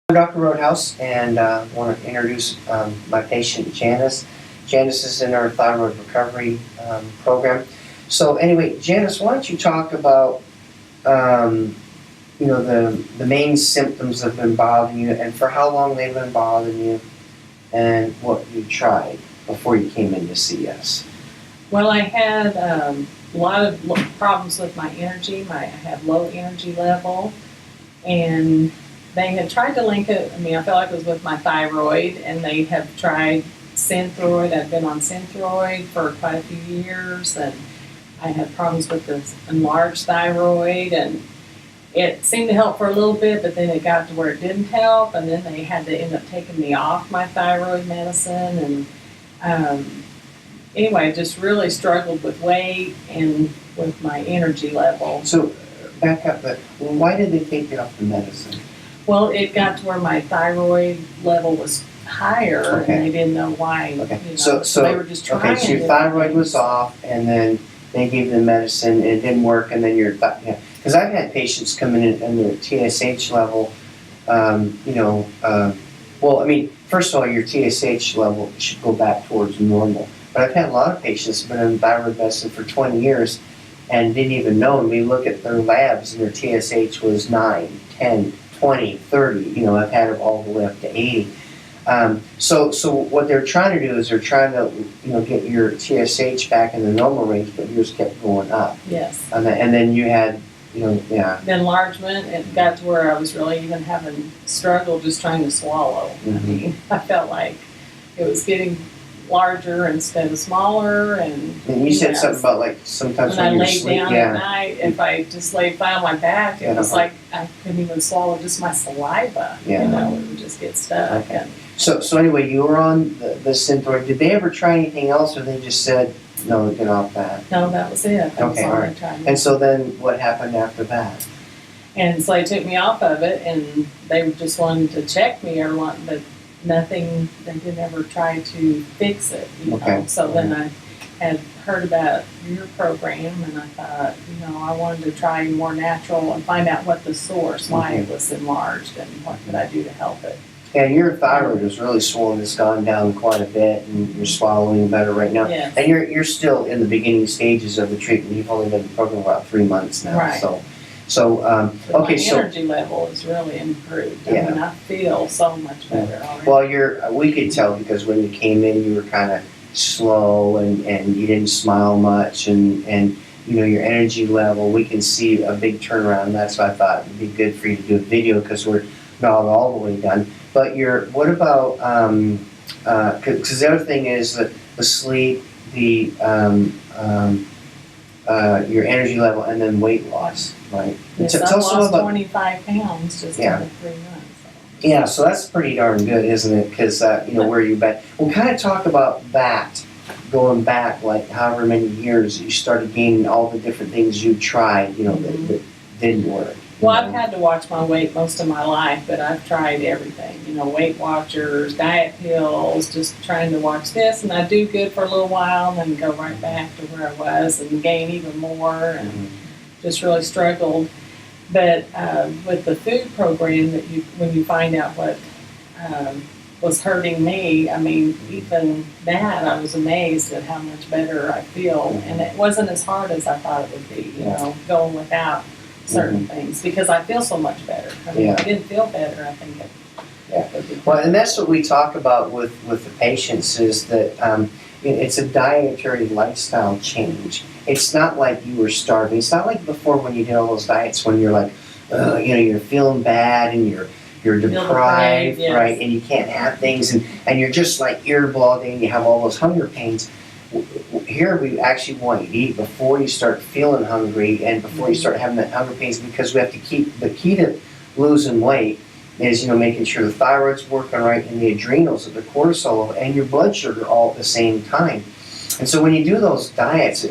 I'm Dr. Roadhouse, and want to introduce my patient Janice. Janice is in our thyroid recovery program. So anyway, Janice, why don't you talk about the main symptoms that have been bothering you, and for how long they've been bothering you, and what you tried before you came in to see us. Well, I had a lot of problems with my energy. I had low energy level, and they had tried to link it. I mean, I felt like it was with my thyroid, and they have tried Synthroid. I've been on Synthroid for quite a few years, and I had problems with this enlarged thyroid, and it seemed to help for a little bit, but then it got to where it didn't help, and then they had to end up taking me off my thyroid medicine, and anyway, I just really struggled with weight and with my energy level. So back up, but why did they take you off the medicine? Well, it got to where my thyroid level was higher, Okay. and they didn't know why. Okay, You know, so they were just trying. okay, so your thyroid was off, and then they gave you the medicine, and it didn't work, and then because I've had patients come in and their TSH level, well, I mean, first of all, your TSH level should go back towards normal. But I've had a lot of patients who've been on thyroid medicine for 20 years and didn't even know. And we look at their labs, and their TSH was 9, 10, 20, 30. I've had it all the way up to 80. So what they're trying to do is they're trying to, get your TSH back in the normal range, but yours kept going up. Yes. And then you had, The enlargement, it got to where I was really even having struggle just trying to swallow. Mhm. I mean, I felt like it was getting larger instead of smaller, and you said something about like sometimes when I when you're laid asleep. down at night, if I just laid flat on my back, it was like I couldn't even swallow just my saliva. Yeah. It would just get stuck. Okay. And So anyway, you were on the Synthroid. Did they ever try anything else, or they just said, no, get off that? no, that was it. That was Okay, all all I right. tried. And so then what happened after that? And so they took me off of it, and they just wanted to check me or what, but nothing, they didn't ever try to fix it, Okay. So then I had heard about your program, and I thought, I wanted to try more natural and find out what the source, why it was enlarged, and what could I do to help it. Yeah, your thyroid is really swollen. It's gone down quite a bit, and you're swallowing better right now. Yes. And you're still in the beginning stages of the treatment. You've only been in the program about 3 months now. Right. So okay, my energy level is really improved. Yeah. I mean, I feel so much better already. well, we could tell because when you came in, you were kind of slow and you didn't smile much, and your energy level, we can see a big turnaround. That's why I thought it'd be good for you to do a video because we're not all the way done. But what about, because the other thing is that the sleep, your energy level, and then weight loss, right? Yes, I've lost 25 pounds just in the 3 months. So. Yeah, so that's pretty darn good, isn't it? Because, where you've been. We'll kind of talk about that, going back, like, however many years you started gaining all the different things you tried, that didn't work. Well, I've had to watch my weight most of my life, but I've tried everything, Weight Watchers, diet pills, just trying to watch this, and I do good for a little while and then go right back to where I was and gain even more, and just really struggled. But with the food program, when you find out what was hurting me, I mean, even that, I was amazed at how much better I feel, and it wasn't as hard as I thought it would be, going without certain things, because I feel so much better. I mean, if I didn't feel better, I think it would be. Well, and that's what we talk about with the patients is that it's a dietary lifestyle change. It's not like you were starving. It's not like before when you did all those diets when you're like, you're feeling bad and you're deprived, yes. right? And you can't have things, and you're just like irritable all day and you have all those hunger pains. Here we actually want you to eat before you start feeling hungry and before you start having that hunger pains, because we have to keep the key to losing weight is making sure the thyroid's working right and the adrenals, the cortisol, and your blood sugar all at the same time. And so when you do those diets,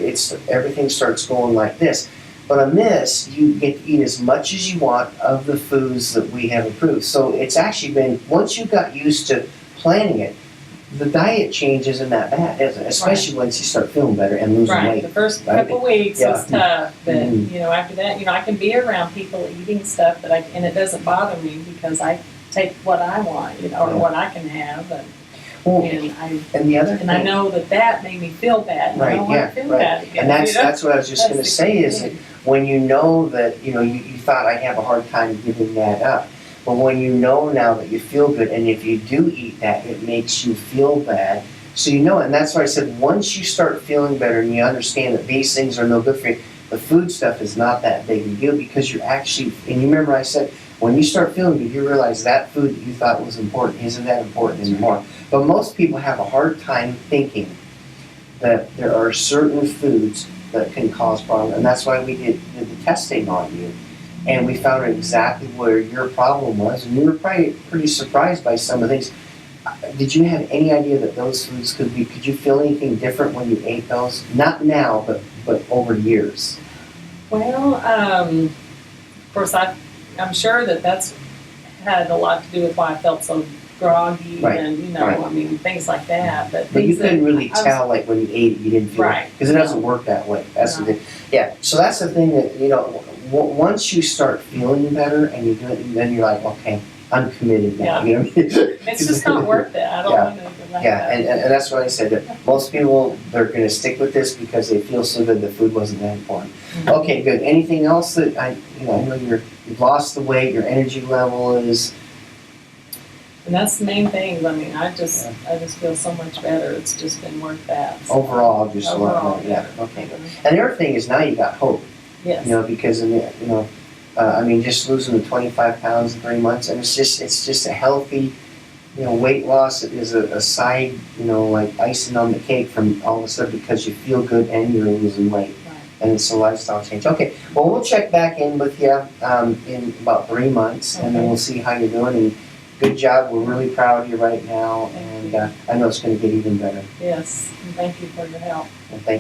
everything starts going like this. But on this, you get to eat as much as you want of the foods that we have approved. So it's actually been, once you got used to planning it, the diet change isn't that bad, is it? Especially once you start feeling better and losing weight. The first couple weeks was tough, but after that, I can be around people eating stuff and it doesn't bother me because I take what I want, or Yeah. what I can have, Well, and the other I thing, know that made me feel bad. And I Right, don't want yeah, to feel right. bad again. and that's what I was just That's gonna the say key is that thing. when you know that, you thought I'd have a hard time giving that up. But when you know now that you feel good, and if you do eat that, it makes you feel bad. So and that's why I said, once you start feeling better and you understand that these things are no good for you, the food stuff is not that big a deal because you're actually, and you remember I said, when you start feeling good, you realize that food that you thought was important isn't that important anymore. But most people have a hard time thinking that there are certain foods that can cause problems, and that's why we did the testing on you. And we found out exactly where your problem was, and you were probably pretty surprised by some of the things. Did you have any idea that those foods could you feel anything different when you ate those? Not now, but over years. Well, of course, I'm sure that's had a lot to do with why I felt so groggy Right, and, right. I mean, things like that. But But you things that couldn't really I was- tell, like when you ate it, you didn't feel Right. because it doesn't work that way. That's No. the thing. Yeah. So that's the thing that once you start feeling better and you do it, and then you're like, okay, I'm committed now. Yeah. You know what I mean? It's just not worth it. I don't Yeah. want anything like Yeah, that. and that's what I said, that most people, they're gonna stick with this because they feel so good the food wasn't that important. Mhm. Okay, good. Anything else that I know you've lost the weight, your energy level is, And that's the main thing. I mean, I just feel so much better. It's just been worth that. So, overall just a lot overall, better. Yeah, better. okay, good. And the other thing is now you got hope, Yes. because I mean, just losing the 25 pounds in 3 months, and it's just a healthy, weight loss is a side, like icing on the cake from all of a sudden because you feel good and you're losing weight. Right. And it's a lifestyle change. Okay, well, we'll check back in with you in about 3 months, and then Okay. we'll see how you're doing. And good job. We're really proud of you right now, Thank and you. I know it's going to get even better. Yes. And thank you for your help. And thank